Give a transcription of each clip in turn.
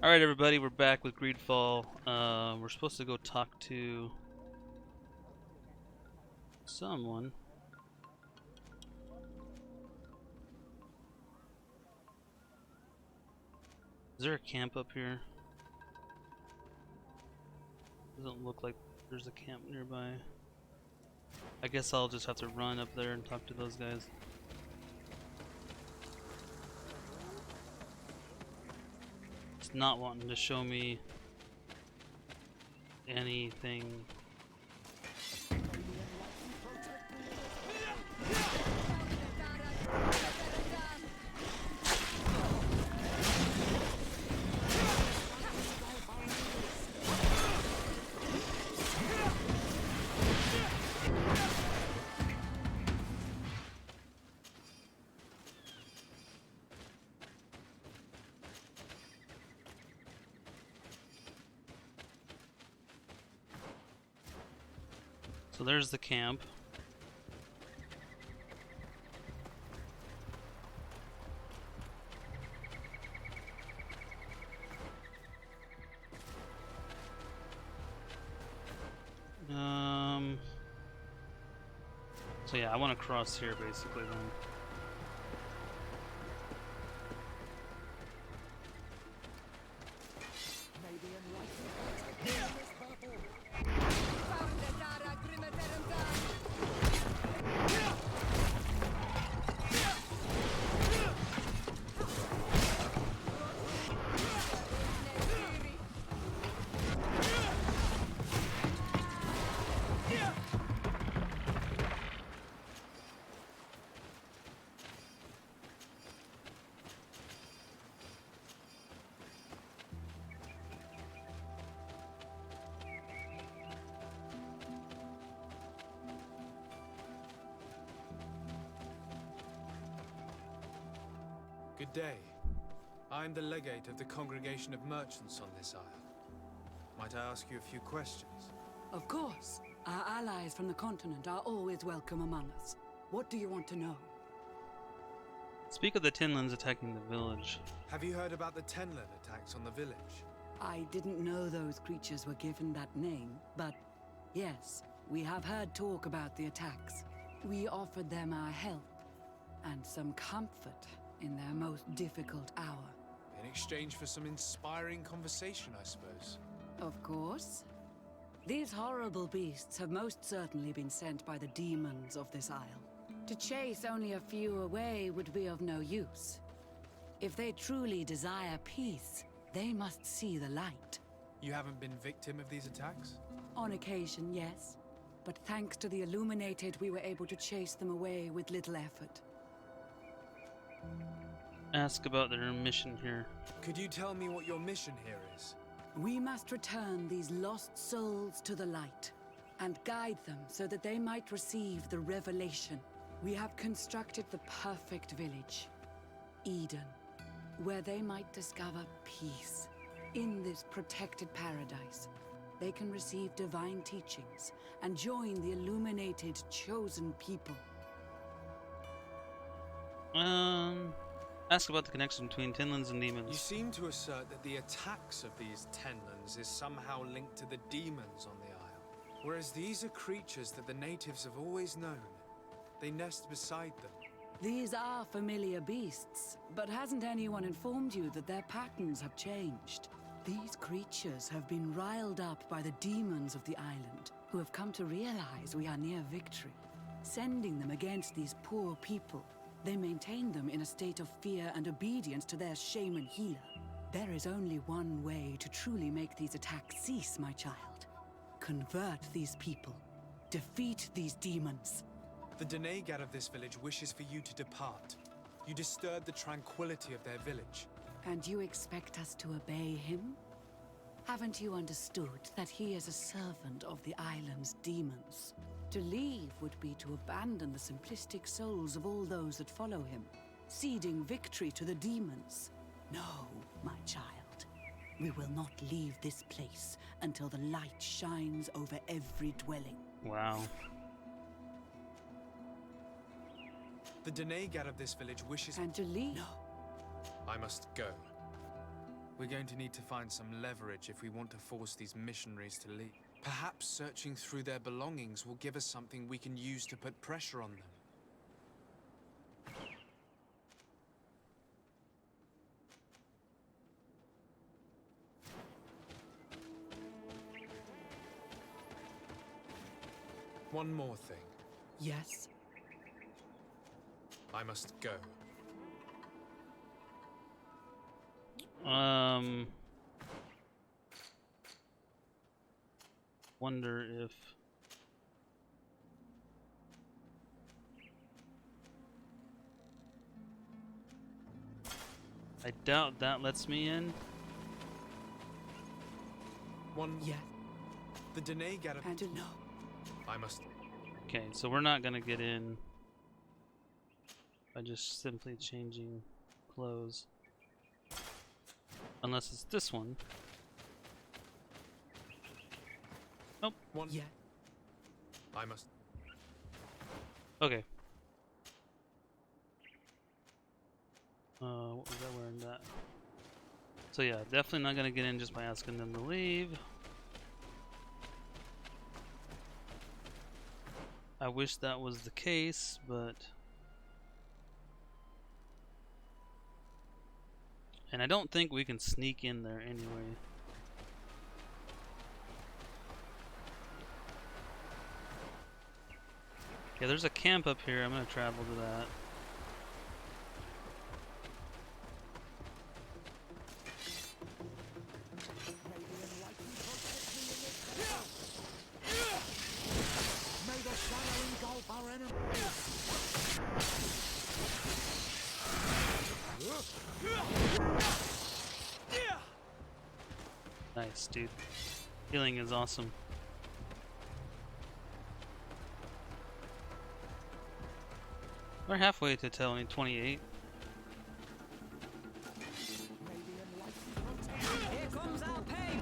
Alright everybody, we're back with Greedfall. We're supposed to go talk to someone. Is there a camp up here? Doesn't look like there's a camp nearby. I guess I'll just have to run up there and talk to those guys. It's not wanting to show me anything. So there's the camp. So yeah, I want to cross here basically then. Good day. I'm the legate of the Congregation of Merchants on this isle. Might I ask you a few questions? Of course. Our allies from the continent are always welcome among us. What do you want to know? Speak of the Tinlands attacking the village. Have you heard about the Tenland attacks on the village? I didn't know those creatures were given that name, but yes, we have heard talk about the attacks. We offered them our help and some comfort in their most difficult hour. In exchange for some inspiring conversation, I suppose. Of course. These horrible beasts have most certainly been sent by the demons of this isle. To chase only a few away would be of no use. If they truly desire peace, they must see the light. You haven't been victim of these attacks? On occasion, yes. But thanks to the Illuminated, we were able to chase them away with little effort. Ask about their mission here. Could you tell me what your mission here is? We must return these lost souls to the light and guide them so that they might receive the revelation. We have constructed the perfect village, Eden, where they might discover peace. In this protected paradise, they can receive divine teachings and join the illuminated chosen people. Ask about the connection between Tinlands and demons. You seem to assert that the attacks of these Tenlands is somehow linked to the demons on the isle. Whereas these are creatures that the natives have always known. They nest beside them. These are familiar beasts, but hasn't anyone informed you that their patterns have changed? These creatures have been riled up by the demons of the island, who have come to realize we are near victory. Sending them against these poor people, they maintain them in a state of fear and obedience to their shaman healer. There is only one way to truly make these attacks cease, my child. Convert these people. Defeat these demons. The Denegat of this village wishes for you to depart. You disturb the tranquility of their village. And you expect us to obey him? Haven't you understood that he is a servant of the island's demons? To leave would be to abandon the simplistic souls of all those that follow him, ceding victory to the demons. No, my child. We will not leave this place until the light shines over every dwelling. Wow. The Denegat of this village wishes... And to leave? No. I must go. We're going to need to find some leverage if we want to force these missionaries to leave. Perhaps searching through their belongings will give us something we can use to put pressure on them. One more thing. Yes? I must go. Wonder if I doubt that lets me in. One. Yes. The Danae get I don't know. I must. Okay, so we're not gonna get in by just simply changing clothes. Unless it's this one. Nope. One. Yeah. I must. Okay. What was I wearing that? So yeah, definitely not gonna get in just by asking them to leave. I wish that was the case, but... And I don't think we can sneak in there anyway. Yeah, there's a camp up here. I'm gonna travel to that. Nice, dude. Healing is awesome. We're halfway to telling 28. Here comes our pain!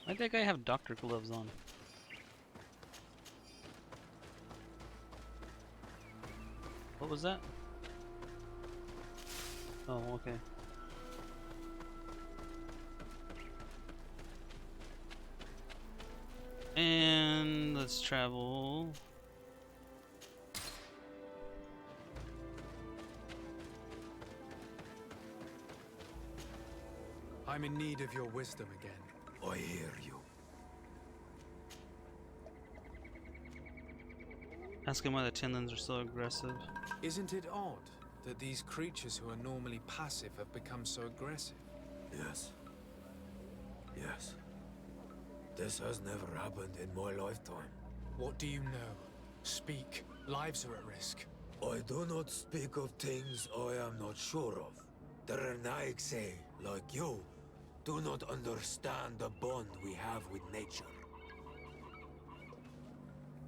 I think I have doctor gloves on. What was that? Oh, okay. And let's travel. I'm in need of your wisdom again. I hear you. Ask him why the Tinlins are so aggressive. Isn't it odd that these creatures who are normally passive have become so aggressive? Yes. Yes. This has never happened in my lifetime. What do you know? Speak. Lives are at risk. I do not speak of things I am not sure of. The Renaigse, like you, do not understand the bond we have with nature.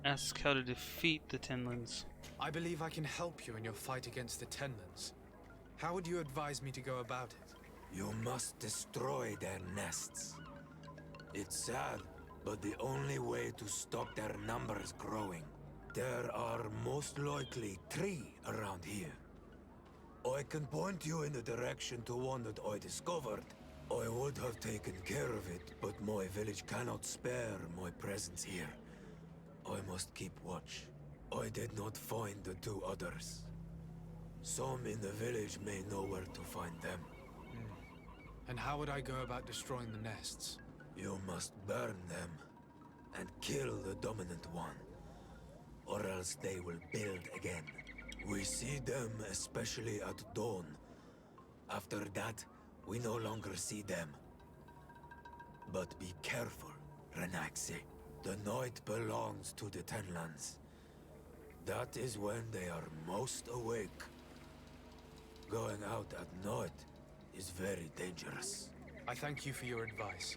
Ask how to defeat the Tinlins. I believe I can help you in your fight against the Tenlins. How would you advise me to go about it? You must destroy their nests. It's sad, but the only way to stop their numbers growing. There are most likely 3 around here. I can point you in the direction to one that I discovered. I would have taken care of it, but my village cannot spare my presence here. I must keep watch. I did not find the 2 others. Some in the village may know where to find them. And how would I go about destroying the nests? You must burn them and kill the dominant one, or else they will build again. We see them especially at dawn. After that, we no longer see them. But be careful, Renaigse. The night belongs to the Tenlands. That is when they are most awake. Going out at night is very dangerous. I thank you for your advice.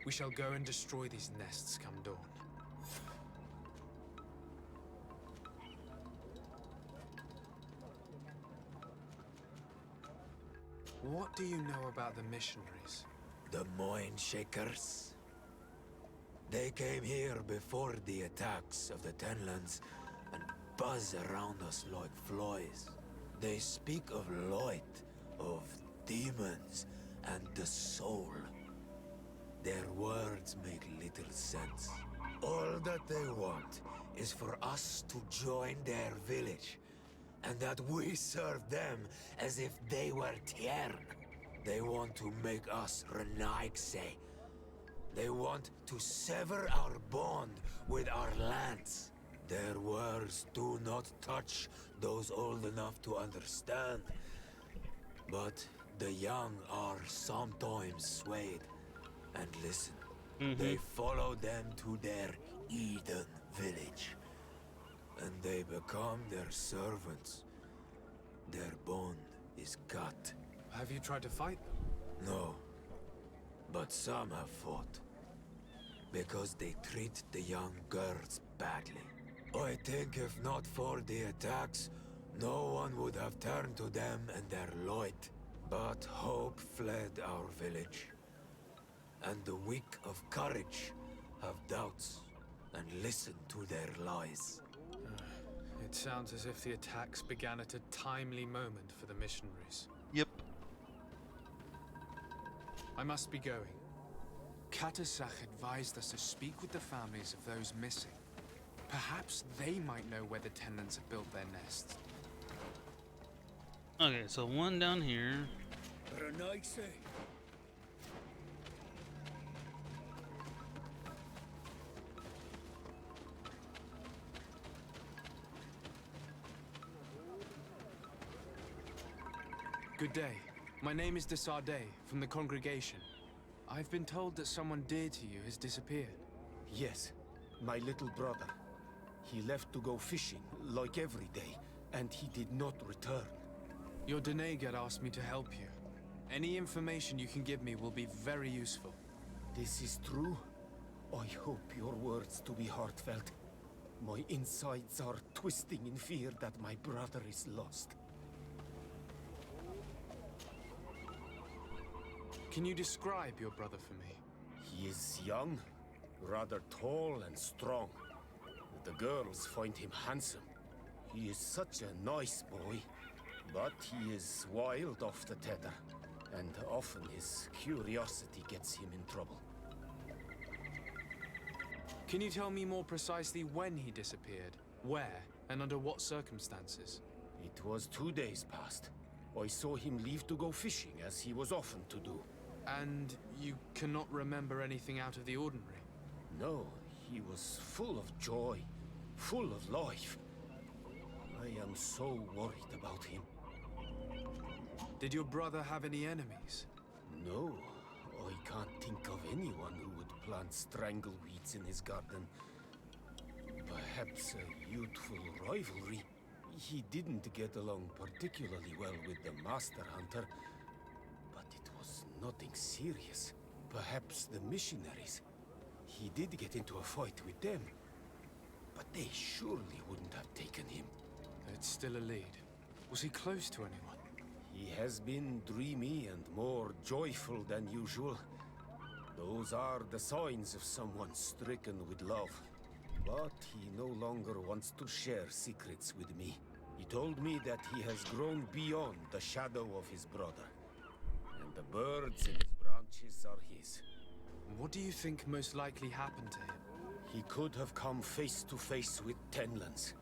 We shall go and destroy these nests come dawn. What do you know about the missionaries? The Moin Shakers. They came here before the attacks of the Tenlands and buzz around us like flies. They speak of light, of demons, and the soul. Their words make little sense. All that they want is for us to join their village, and that we serve them as if they were Tiern. They want to make us Renaigse. They want to sever our bond with our lands. Their words do not touch those old enough to understand. But the young are sometimes swayed. And listen, they follow them to their Eden village. And they become their servants. Their bond is cut. Have you tried to fight them? No. But some have fought. Because they treat the young girls badly. I think if not for the attacks, no one would have turned to them and their light. But hope fled our village. And the weak of courage have doubts and listen to their lies. It sounds as if the attacks began at a timely moment for the missionaries. Yep. I must be going. Katasach advised us to speak with the families of those missing. Perhaps they might know where the Tenlands have built their nests. Okay, so one down here. Good day. My name is Desardet, from the congregation. I've been told that someone dear to you has disappeared. Yes, my little brother. He left to go fishing, like every day, and he did not return. Your Denegar asked me to help you. Any information you can give me will be very useful. This is true? I hope your words to be heartfelt. My insides are twisting in fear that my brother is lost. Can you describe your brother for me? He is young, rather tall and strong. The girls find him handsome. He is such a nice boy, but he is wild off the tether, and often his curiosity gets him in trouble. Can you tell me more precisely when he disappeared, where, and under what circumstances? It was 2 days past. I saw him leave to go fishing, as he was often to do. And you cannot remember anything out of the ordinary? No, he was full of joy, full of life. I am so worried about him. Did your brother have any enemies? No, I can't think of anyone who would plant strangleweeds in his garden. Perhaps a youthful rivalry. He didn't get along particularly well with the Master Hunter, but it was nothing serious. Perhaps the missionaries. He did get into a fight with them, but they surely wouldn't have taken him. It's still a lead. Was he close to anyone? He has been dreamy and more joyful than usual. Those are the signs of someone stricken with love. But he no longer wants to share secrets with me. He told me that he has grown beyond the shadow of his brother. And the birds in his branches are his. What do you think most likely happened to him? He could have come face to face with Tenlands.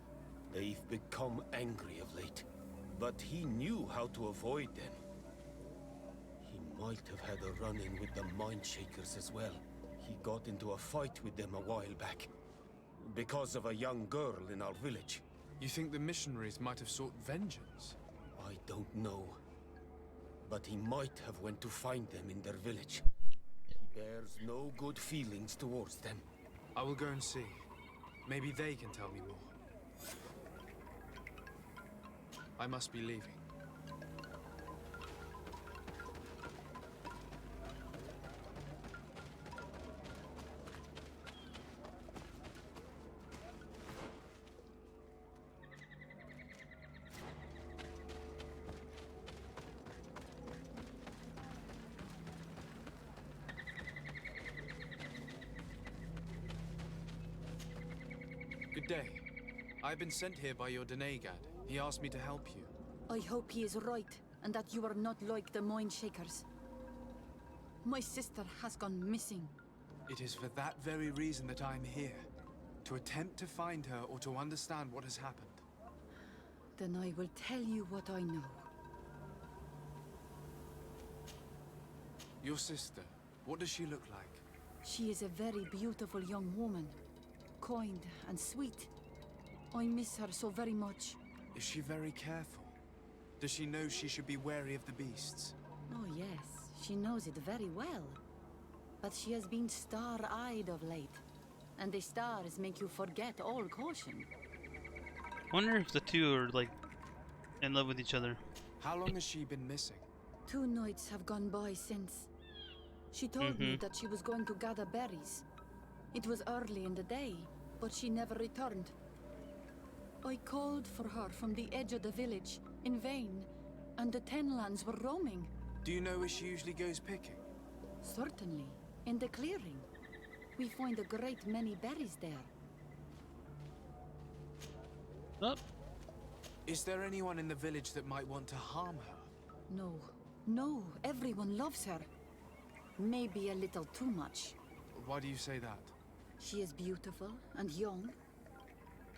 They've become angry of late. But he knew how to avoid them. He might have had a run-in with the Mindshakers as well. He got into a fight with them a while back. Because of a young girl in our village. You think the missionaries might have sought vengeance? I don't know. But he might have went to find them in their village. He bears no good feelings towards them. I will go and see. Maybe they can tell me more. I must be leaving. Good day. I've been sent here by your Denegad. He asked me to help you. I hope he is right, and that you are not like the Mind Shakers. My sister has gone missing. It is for that very reason that I'm here. To attempt to find her or to understand what has happened. Then I will tell you what I know. Your sister, what does she look like? She is a very beautiful young woman. Kind and sweet. I miss her so very much. Is she very careful? Does she know she should be wary of the beasts? Oh yes, she knows it very well. But she has been star-eyed of late. And the stars make you forget all caution. Wonder if the two are like in love with each other. How long has she been missing? 2 nights have gone by since. She told me that she was going to gather berries. It was early in the day, but she never returned. I called for her from the edge of the village, in vain, and the Tenlands were roaming. Do you know where she usually goes picking? Certainly, in the clearing. We find a great many berries there. Oh, Is there anyone in the village that might want to harm her? No, everyone loves her. Maybe a little too much. Why do you say that? She is beautiful and young.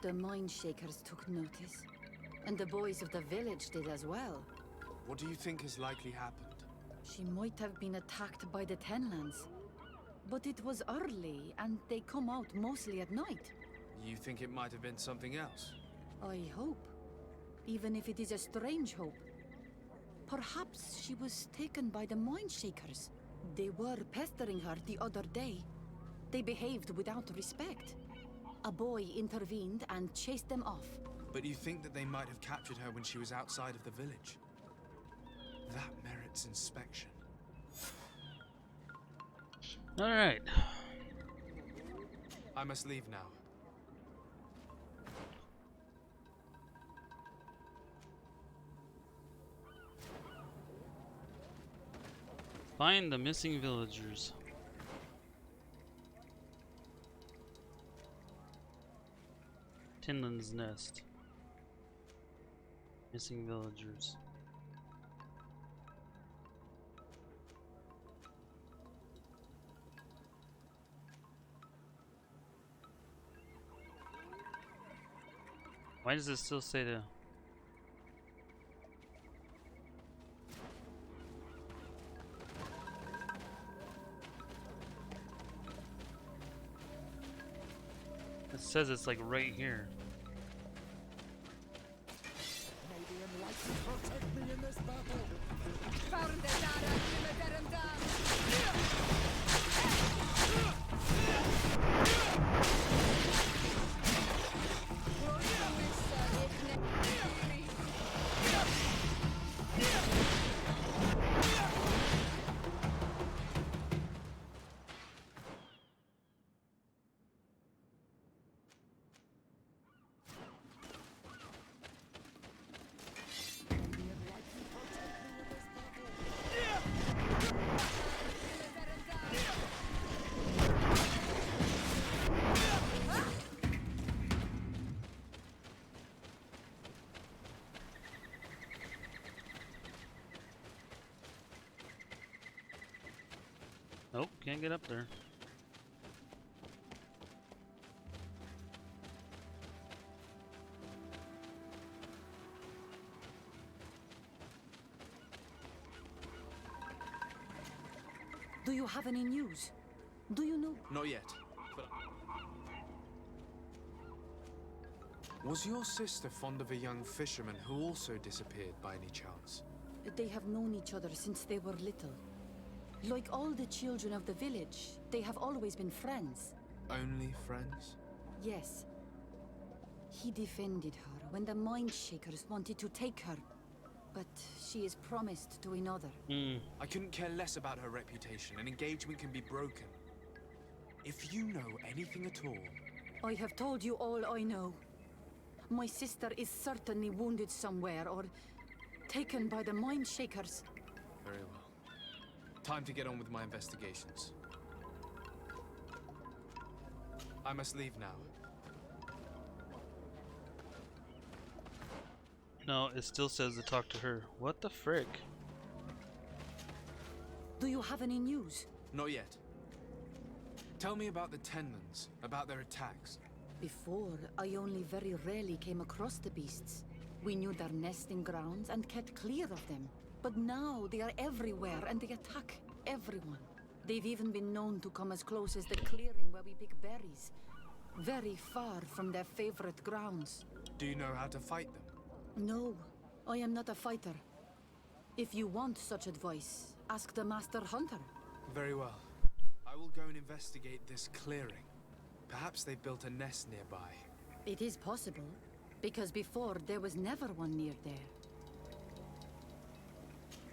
The Mind Shakers took notice, and the boys of the village did as well. What do you think has likely happened? She might have been attacked by the Tenlands. But it was early, and they come out mostly at night. You think it might have been something else? I hope. Even if it is a strange hope. Perhaps she was taken by the Mind Shakers. They were pestering her the other day. They behaved without respect. A boy intervened and chased them off. But you think that they might have captured her when she was outside of the village? That merits inspection. all right. I must leave now. Find the missing villagers. Tinlin's Nest. Missing villagers. Why does it still say to... It says it's like right here. Nope, can't get up there. Do you have any news? Do you know? Not yet, but... Was your sister fond of a young fisherman who also disappeared by any chance? They have known each other since they were little. Like all the children of the village, they have always been friends. Only friends? Yes. He defended her when the Mind Shakers wanted to take her. But she is promised to another. I couldn't care less about her reputation. An engagement can be broken. If you know anything at all... I have told you all I know. My sister is certainly wounded somewhere, or taken by the Mind Shakers. Very well. Time to get on with my investigations. I must leave now. No, it still says to talk to her. What the frick? Do you have any news? Not yet. Tell me about the Tenlans, about their attacks. Before, I only very rarely came across the beasts. We knew their nesting grounds and kept clear of them. But now they are everywhere and they attack everyone. They've even been known to come as close as the clearing where we pick berries. Very far from their favorite grounds. Do you know how to fight them? No, I am not a fighter. If you want such advice, ask the Master Hunter. Very well. I will go and investigate this clearing. Perhaps they built a nest nearby. It is possible, because before there was never one near there.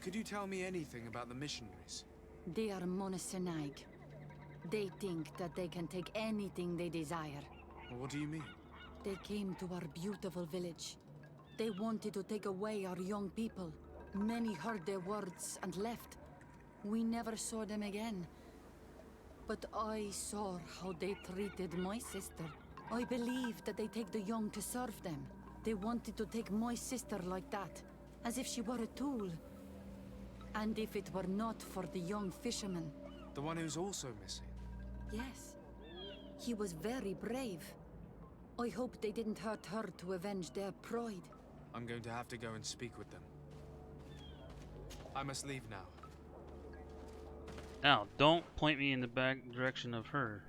Could you tell me anything about the missionaries? They are monosynaig. They think that they can take anything they desire. What do you mean? They came to our beautiful village. They wanted to take away our young people. Many heard their words and left. We never saw them again. But I saw how they treated my sister. I believe that they take the young to serve them. They wanted to take my sister like that, as if she were a tool. And if it were not for the young fisherman. The one who's also missing? Yes. He was very brave. I hope they didn't hurt her to avenge their pride. I'm going to have to go and speak with them. I must leave now. Now, don't point me in the back direction of her.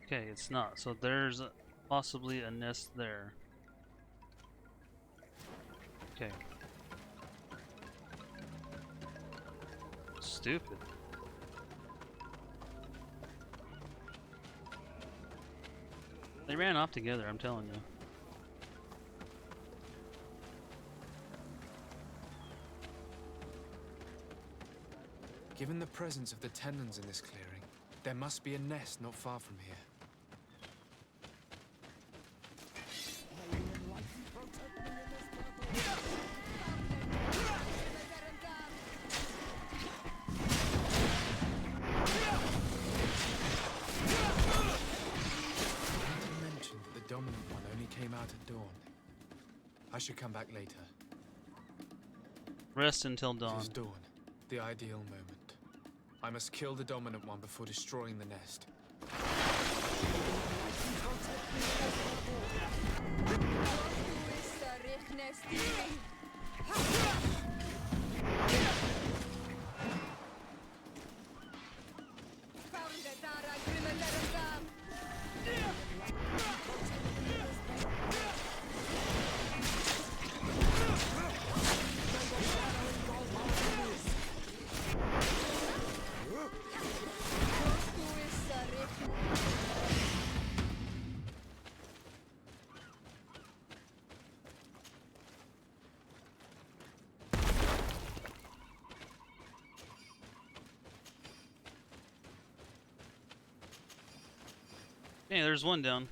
Okay, it's not. So there's possibly a nest there. Okay. Stupid. They ran off together, I'm telling you. Given the presence of the Tenlans in this clearing, there must be a nest not far from here. The dominant one only came out at dawn. I should come back later. Rest until It dawn. is dawn, the ideal moment. I must kill the dominant one before destroying the nest. Hey, there's one down.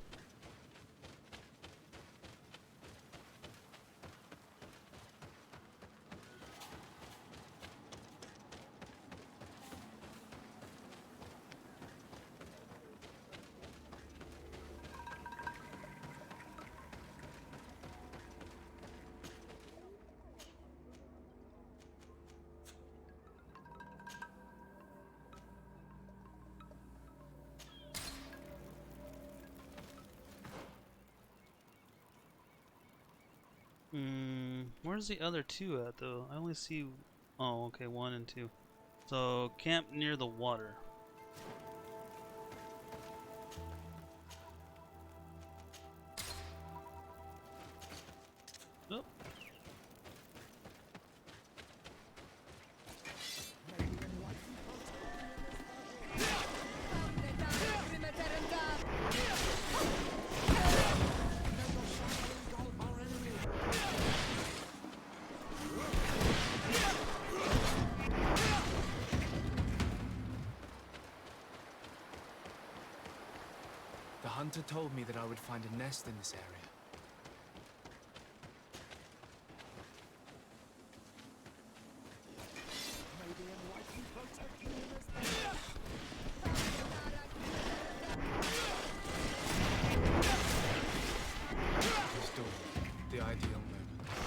Where's the other two at though? I only see. Oh, okay, 1 and 2. So camp near the water. Oh. The hunter told me that I would find a nest in this area. It's dawn, the ideal moment.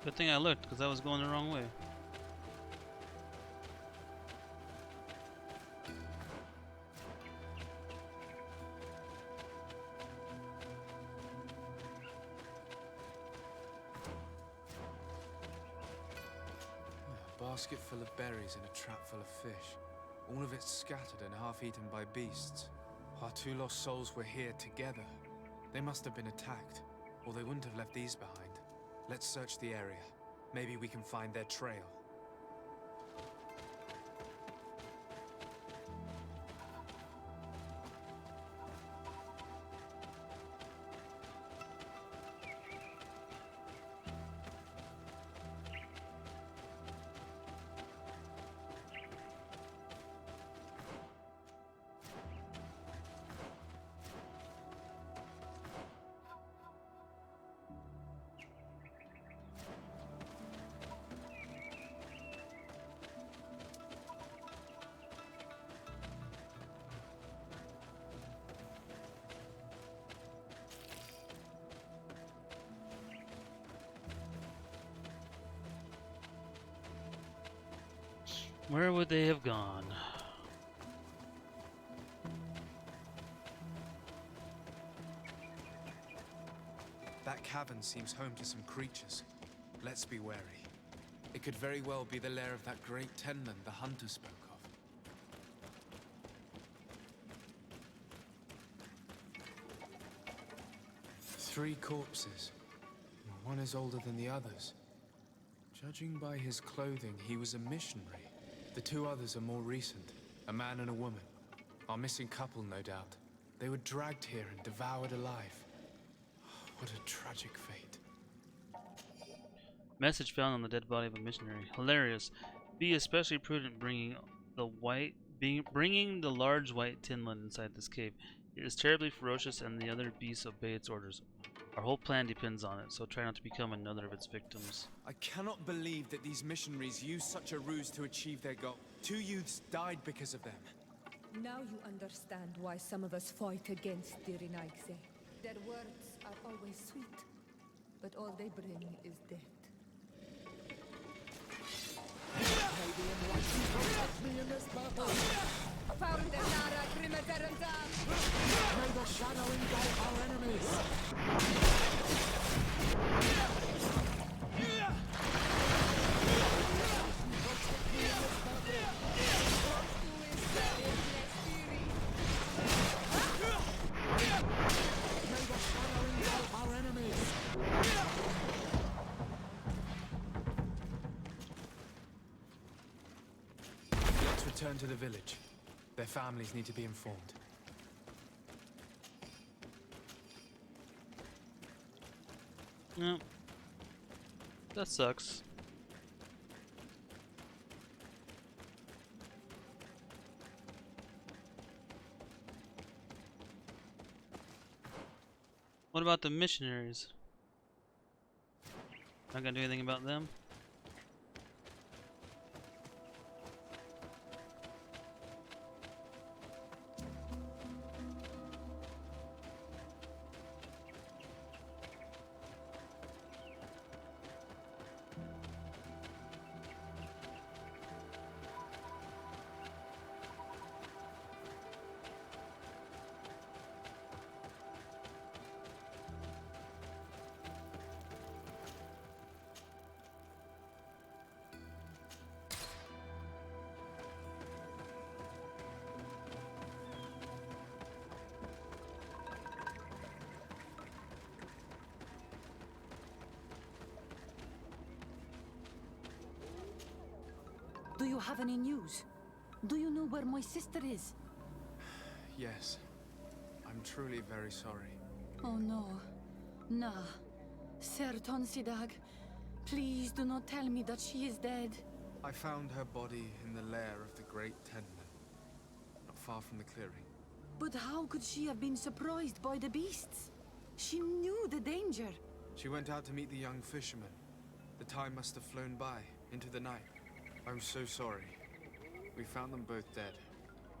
Good thing I looked, because I was going the wrong way. A basket full of berries and a trap full of fish. All of it scattered and half-eaten by beasts. Our two lost souls were here together. They must have been attacked, or they wouldn't have left these behind. Let's search the area. Maybe we can find their trail. Where would they have gone? That cavern seems home to some creatures. Let's be wary. It could very well be the lair of that great tenland the hunter spoke of. 3 corpses. One is older than the others. Judging by his clothing, he was a missionary. The 2 others are more recent. A man and a woman. Our missing couple, no doubt. They were dragged here and devoured alive. What a tragic fate. Message found on the dead body of a missionary. Hilarious. Be especially prudent bringing the large white tinland inside this cave. It is terribly ferocious and the other beasts obey its orders. Our whole plan depends on it, so try not to become another of its victims. I cannot believe that these missionaries used such a ruse to achieve their goal. 2 youths died because of them. Now you understand why some of us fight against the Renaigse. Their words are always sweet, but all they bring is death. Found the Nara Grimaderandam! May the shadow engulf our enemies! Let's return to the village. Their families need to be informed. No. That sucks. What about the missionaries? Not gonna do anything about them? Do you have any news? Do you know where my sister is? Yes. I'm truly very sorry. Oh no. Nah. Ser Tonsidag, please do not tell me that she is dead. I found her body in the lair of the great tenland, not far from the clearing. But how could she have been surprised by the beasts? She knew the danger. She went out to meet the young fisherman. The time must have flown by, into the night. I'm so sorry. We found them both dead.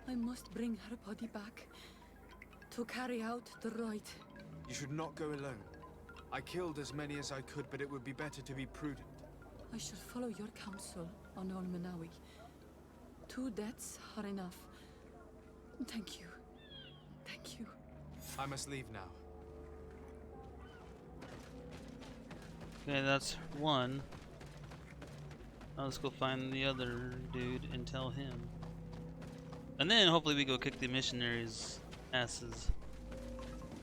I must bring her body back to carry out the rite. You should not go alone. I killed as many as I could, but it would be better to be prudent. I shall follow your counsel, Onol Manawi. 2 deaths are enough. Thank you. Thank you. I must leave now. Okay, that's one. Now let's go find the other dude and tell him. And then hopefully we go kick the missionaries' asses.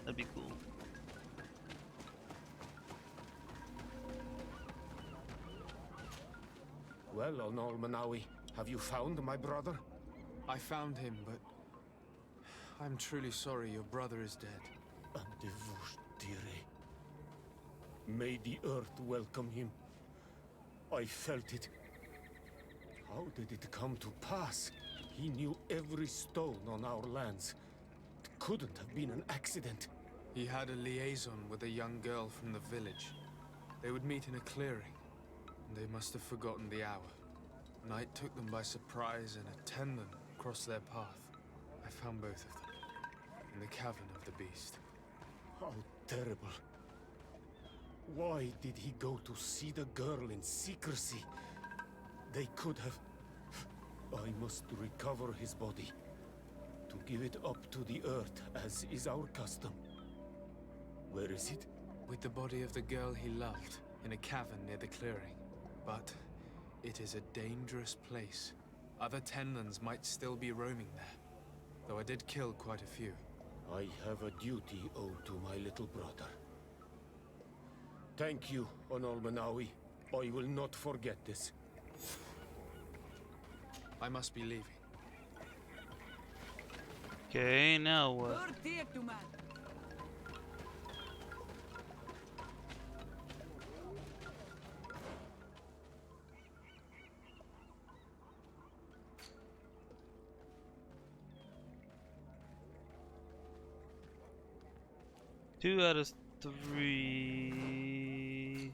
That'd be cool. Well, Onol Manawi, have you found my brother? I found him, but I'm truly sorry your brother is dead. Andevush dire. May the earth welcome him. I felt it. How did it come to pass? He knew every stone on our lands. It couldn't have been an accident. He had a liaison with a young girl from the village. They would meet in a clearing, and they must have forgotten the hour. Night took them by surprise, and a tendon crossed their path. I found both of them, in the cavern of the beast. How terrible. Why did he go to see the girl in secrecy? They could have... I must recover his body, to give it up to the earth, as is our custom. Where is it? With the body of the girl he loved, in a cavern near the clearing. But it is a dangerous place. Other Tenlans might still be roaming there, though I did kill quite a few. I have a duty owed to my little brother. Thank you, Onol Manawi. I will not forget this. I must be leaving. Okay, now what? Two out of 3.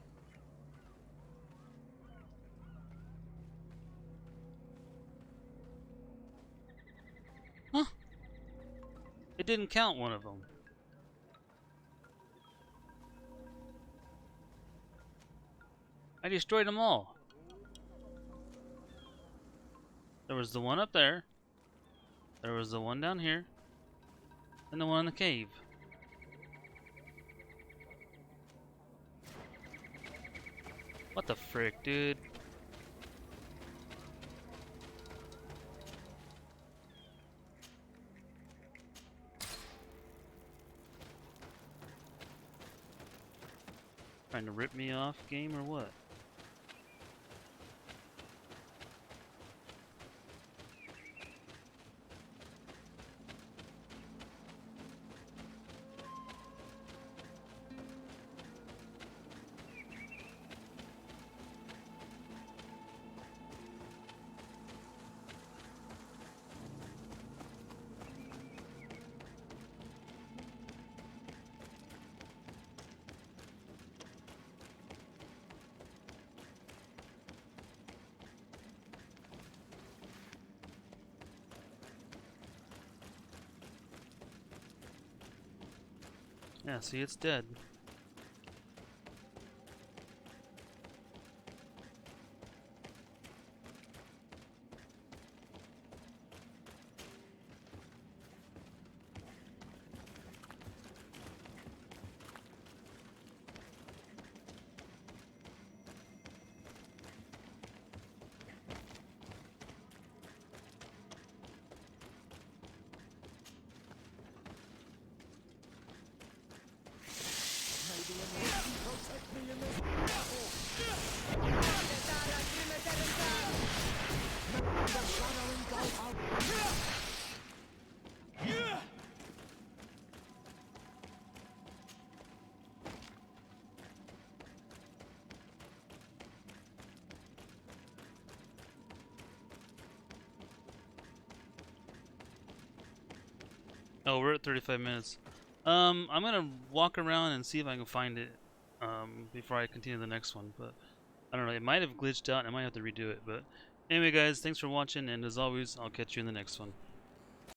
Huh? It didn't count one of them. I destroyed them all. There was the one up there. There was the one down here. And the one in the cave. What the frick, dude? Trying to rip me off, game, or what? Yeah, see, it's dead. Oh, we're at 35 minutes. I'm gonna walk around and see if I can find it before I continue the next one, but I don't know, it might have glitched out and I might have to redo it, but anyway guys, thanks for watching, and as always, I'll catch you in the next one.